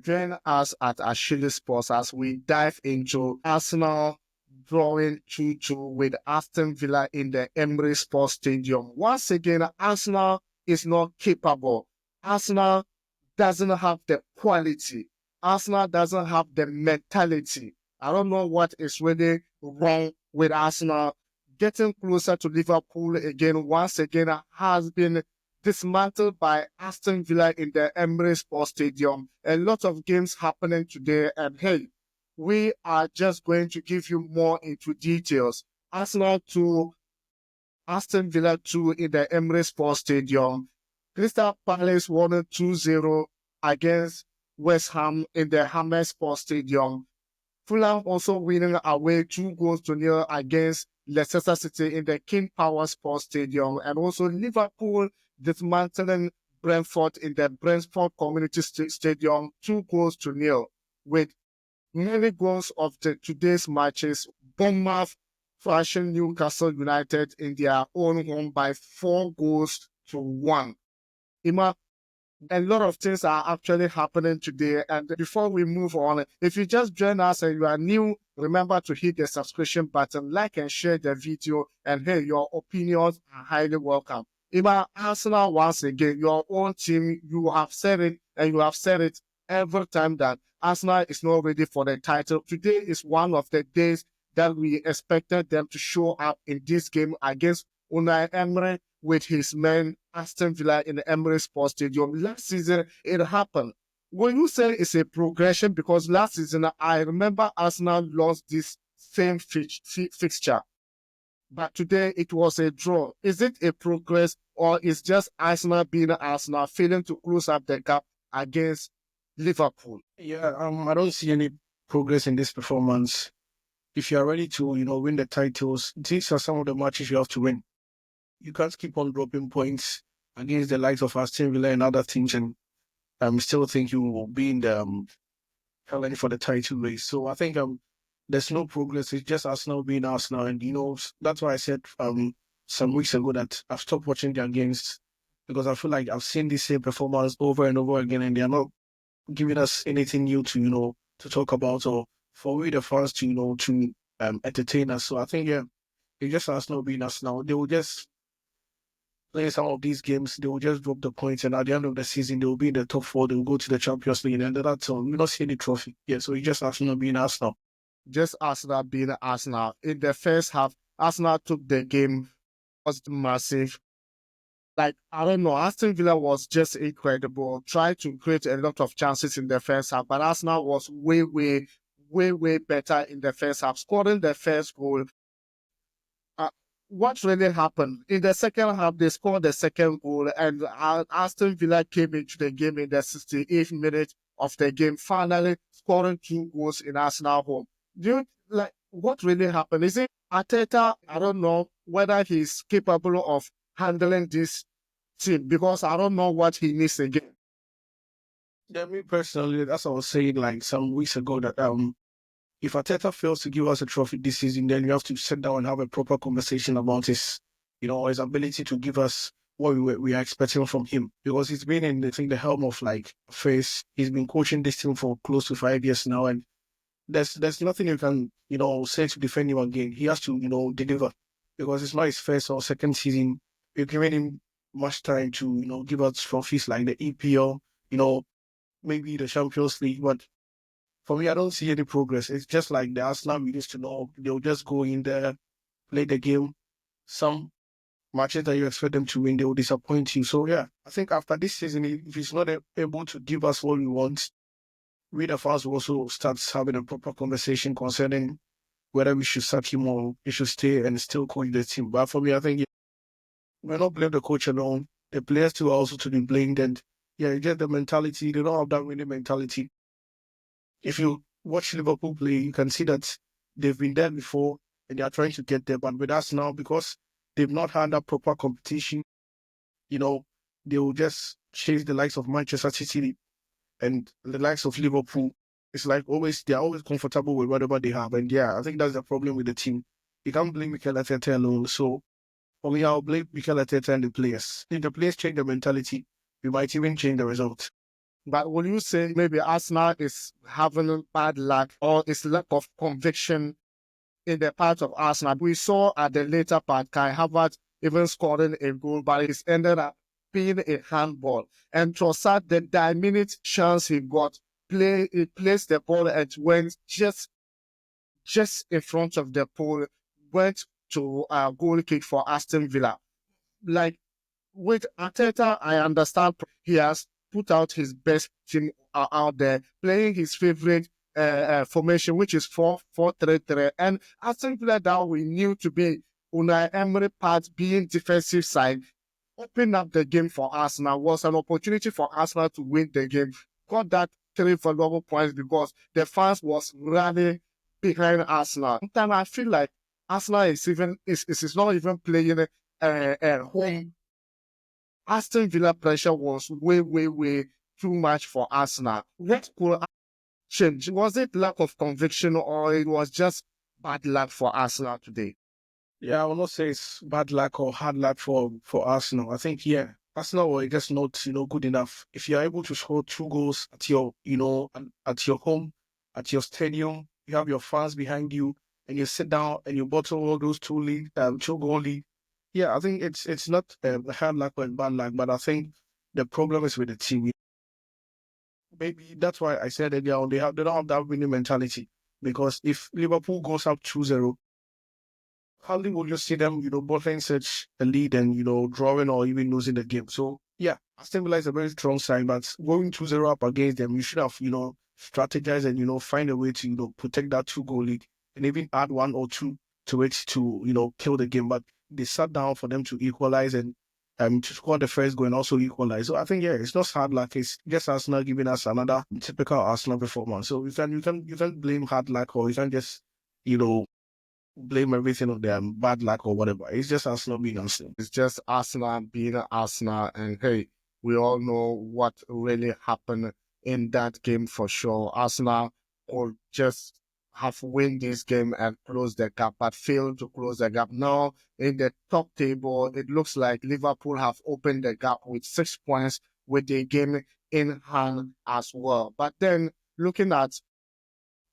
Join us at Ashili Sports as we dive into Arsenal drawing 2-2 with Aston Villa in the Emirates Stadium. Once again, Arsenal is not capable. Arsenal doesn't have the quality. Arsenal doesn't have the mentality. I don't know what is really wrong with Arsenal. Getting closer to Liverpool again, once again, has been dismantled by Aston Villa in the Emirates Stadium. A lot of games happening today, and hey, we are just going to give you more into details. Arsenal 2, Aston Villa 2 in the Emirates Stadium. Crystal Palace won 2-0 against West Ham in the Emirates Stadium. Fulham also winning away 2-0 against Leicester City in the King Power Sports Stadium, and also Liverpool dismantling Brentford in the Brentford Community Stadium 2-0 with many goals of today's matches. Bournemouth thrashing Newcastle United in their own home by 4-1. Ima, a lot of things are actually happening today. And before we move on, if you just join us and you are new, remember to hit the subscription button, like and share the video. And hey, your opinions are highly welcome. Ima, Arsenal, once again, your own team, you have said it, and you have said it every time that Arsenal is not ready for the title. Today is one of the days that we expected them to show up in this game against Unai Emery with his men Aston Villa in the Emirates Stadium. Last season, it happened. When you say it's a progression, because last season, I remember Arsenal lost this same fixture. But today, it was a draw. Is it a progress, or is just Arsenal being Arsenal, failing to close up the gap against Liverpool? Yeah, I don't see any progress in this performance. If you are ready to, win the titles, these are some of the matches you have to win. You can't keep on dropping points against the likes of Aston Villa and other teams, and still think you will be in the challenge for the title race. So I think there's no progress. It's just Arsenal being Arsenal, and that's why I said some weeks ago that I've stopped watching their games because I feel like I've seen the same performance over and over again, and they're not giving us anything new to to talk about, or for we the fans to to entertain us. So I think it's just Arsenal being Arsenal. They will just play some of these games, they will just drop the points, and at the end of the season, they will be in the top 4, they will go to the Champions League, and that's all. We don't see any trophy. Yeah, so it's just Arsenal being Arsenal. Just Arsenal being Arsenal. In the first half, Arsenal took the game, was massive. Like, I don't know, Aston Villa was just incredible. Tried to create a lot of chances in the first half, but Arsenal was way better in the first half, scoring the first goal. What really happened? In the second half, they scored the second goal, and Aston Villa came into the game in the 68th minute of the game, finally scoring 2 goals in Arsenal home. Do you, like, what really happened? Is it Arteta? I don't know whether he's capable of handling this team, because I don't know what he needs again. Yeah, me personally, that's what I was saying like some weeks ago, that if Arteta fails to give us a trophy this season, then you have to sit down and have a proper conversation about his ability to give us what we are expecting from him. Because he's been in the helm of like face. He's been coaching this team for close to 5 years now, and there's nothing you can say to defend him again. He has to deliver, because it's not his first or second season. We're giving him much time to give us trophies like the EPL, maybe the Champions League, but for me, I don't see any progress. It's just like the Arsenal we used to know. They'll just go in there, play the game. Some matches that you expect them to win, they will disappoint you. So yeah, I think after this season, if he's not able to give us what we want, we the fans will also start having a proper conversation concerning whether we should sack him or he should stay and still coach the team. But for me, I think we're not blaming the coach alone. The players too are also to be blamed. And yeah, just the mentality. They don't have that winning mentality. If you watch Liverpool play, you can see that they've been there before and they are trying to get there. But with us now, because they've not had that proper competition, they will just chase the likes of Manchester City and the likes of Liverpool. It's like they're always comfortable with whatever they have. And yeah, I think that's the problem with the team. You can't blame Mikel Arteta alone. So for me, I'll blame Mikel Arteta and the players. If the players change their mentality, we might even change the result. But will you say maybe Arsenal is having bad luck or is lack of conviction in the part of Arsenal? We saw at the later part Kai Havertz even scoring a goal, but it ended up being a handball. And Trossard, the minute chance he got, he placed the ball and went just in front of the pole, went to a goal kick for Aston Villa. Like with Arteta, I understand he has put out his best team out there, playing his favorite formation, which is 4-4-3-3. And Aston Villa that we knew to be Unai Emery part being defensive side, opened up the game for Arsenal, was an opportunity for Arsenal to win the game. Got that 3 valuable points because the fans was rallying behind Arsenal. Sometimes I feel like Arsenal is not even playing home. Aston Villa pressure was way too much for Arsenal. What could change? Was it lack of conviction or it was just bad luck for Arsenal today? Yeah, I will not say it's bad luck or hard luck for Arsenal. I think, yeah, Arsenal were just not, good enough. If you're able to score 2 goals at your, at your home, at your stadium, you have your fans behind you, and you sit down and you bottle all those 2-goal lead. Yeah, I think it's not hard luck or bad luck, but I think the problem is with the team. Maybe that's why I said earlier on they don't have that winning mentality. Because if Liverpool goes up 2-0, hardly will you see them, bottling such a lead and, drawing or even losing the game. So, yeah, Aston Villa is a very strong side, but going 2-0 up against them, you should have, strategized and, find a way to, protect that 2-goal lead and even add 1 or 2 to it to, kill the game. But they sat down for them to equalize and to score the first goal and also equalize. So I think, yeah, it's not hard luck. It's just Arsenal giving us another typical Arsenal performance. So you can blame hard luck or you can just, blame everything on them bad luck or whatever. It's just Arsenal being Arsenal. It's just Arsenal being Arsenal, and hey, we all know what really happened in that game for sure. Arsenal could just have win this game and close the gap, but failed to close the gap. Now in the top table, it looks like Liverpool have opened the gap with 6 points with the game in hand as well. But then looking at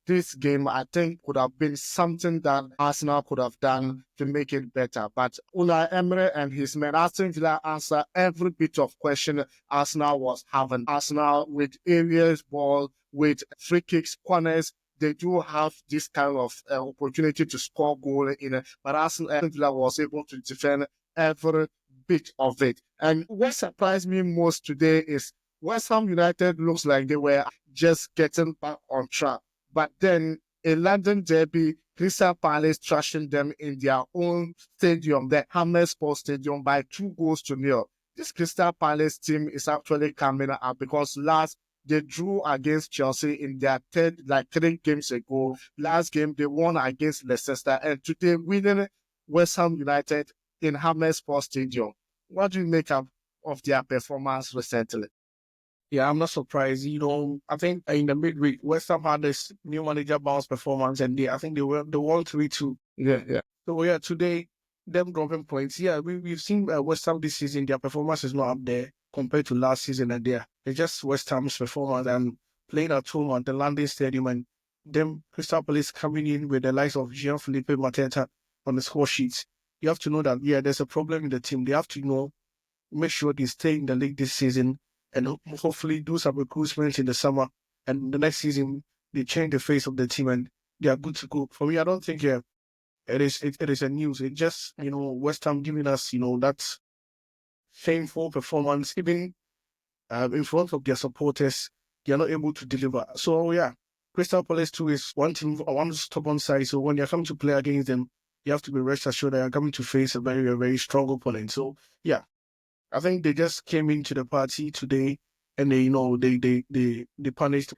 this game, I think, could have been something that Arsenal could have done to make it better. But Unai Emery and his men, Aston Villa, answer every bit of question Arsenal was having. Arsenal with areas ball, with free kicks, corners, they do have this kind of opportunity to score goal in it. But Aston Villa was able to defend every bit of it. And what surprised me most today is West Ham United looks like they were just getting back on track. But then in London Derby, Crystal Palace trashing them in their own stadium, the Emirates Stadium, by 2-0. This Crystal Palace team is actually coming up because last they drew against Chelsea in their 3 games ago. Last game they won against Leicester, and today winning West Ham United in Emirates Stadium. What do you make of their performance recently? Yeah, I'm not surprised. I think in the midweek, West Ham had this new manager bounce performance, and I think they won 3-2. Yeah. So yeah, today them dropping points. Yeah, we've seen West Ham this season. Their performance is not up there compared to last season, and it's just West Ham's performance and playing at home at the London Stadium, and them Crystal Palace coming in with the likes of Jean-Philippe Mateta on the score sheets. You have to know that there's a problem in the team. They have to make sure they stay in the league this season and hopefully do some recruitment in the summer. And the next season, they change the face of the team and they are good to go. For me, I don't think it is a news. It's just, West Ham giving us, that shameful performance, even in front of their supporters. They are not able to deliver. So, yeah, Crystal Palace too is one team, one stubborn side. So when you're coming to play against them, you have to be rest assured that you're coming to face a very, very strong opponent. So, yeah, I think they just came into the party today and they punished.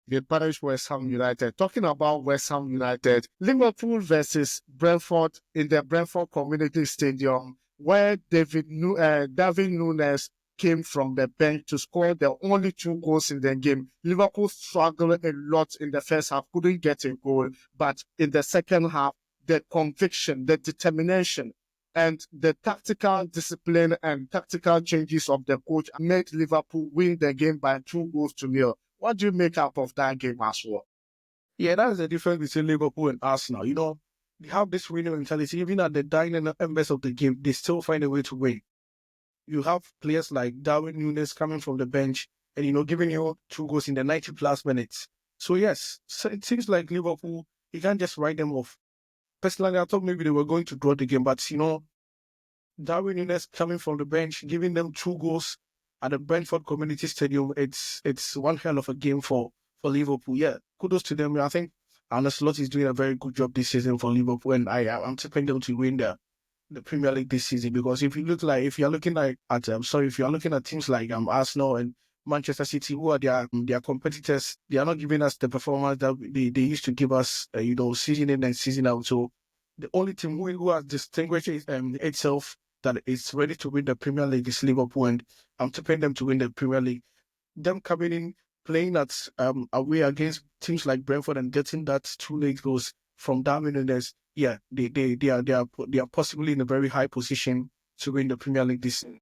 They punished West Ham United. Talking about West Ham United, Liverpool versus Brentford in the Brentford Community Stadium, where David Nunes came from the bench to score the only 2 goals in the game. Liverpool struggled a lot in the first half, couldn't get a goal, but in the second half, the conviction, the determination, And the tactical discipline and tactical changes of the coach made Liverpool win the game by 2-0. What do you make up of that game as well? Yeah, that is the difference between Liverpool and Arsenal. They have this winning mentality. Even at the dying embers of the game, they still find a way to win. You have players like Darwin Núñez coming from the bench and, giving you 2 goals in the 90 plus minutes. So yes, so it seems like Liverpool, you can't just write them off. Personally, I thought maybe they were going to draw the game, but Darwin Núñez coming from the bench, giving them 2 goals at the Brentford Community Stadium, it's one hell of a game for Liverpool. Yeah, kudos to them. I think Arne Slot is doing a very good job this season for Liverpool, and I'm tipping them to win the Premier League this season, because if you're looking at teams like Arsenal and Manchester City, who are their competitors, they are not giving us the performance that they used to give us, season in and season out. So the only team who has distinguished itself that is ready to win the Premier League is Liverpool, and I'm tipping them to win the Premier League. Them coming in, playing at away against teams like Brentford and getting that 2 late goals from Darwin Núñez, yeah, they are possibly in a very high position to win the Premier League this season.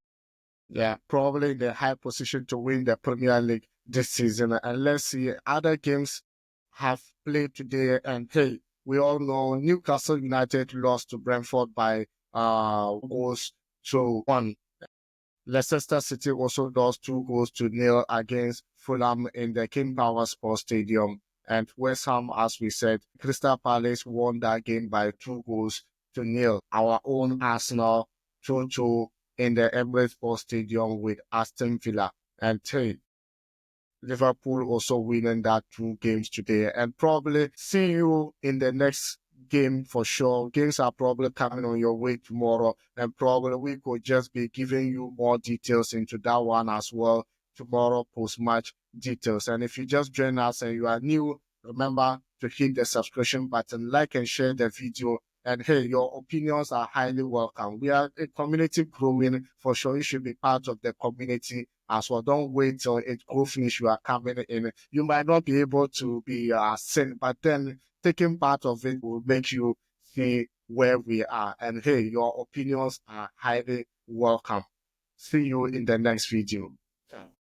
Yeah, probably in the high position to win the Premier League this season. And let's see, other games have played today. And hey, we all know Newcastle United lost to Brentford by goals to 1. Leicester City also lost 2-0 against Fulham in the King Power Sports Stadium. And West Ham, as we said, Crystal Palace won that game by 2-0. Our own Arsenal 2-2 in the Emirates Sports Stadium with Aston Villa. And hey, Liverpool also winning that 2 games today, and probably see you in the next game for sure. Games are probably coming on your way tomorrow, and probably we could just be giving you more details into that one as well tomorrow, post-match details. And if you just join us and you are new, remember to hit the subscription button, like and share the video. And hey, your opinions are highly welcome. We are a community growing. For sure, you should be part of the community as well. Don't wait till it grows finish. You are coming in. You might not be able to be seen, but then taking part of it will make you see where we are. And hey, your opinions are highly welcome. See you in the next video.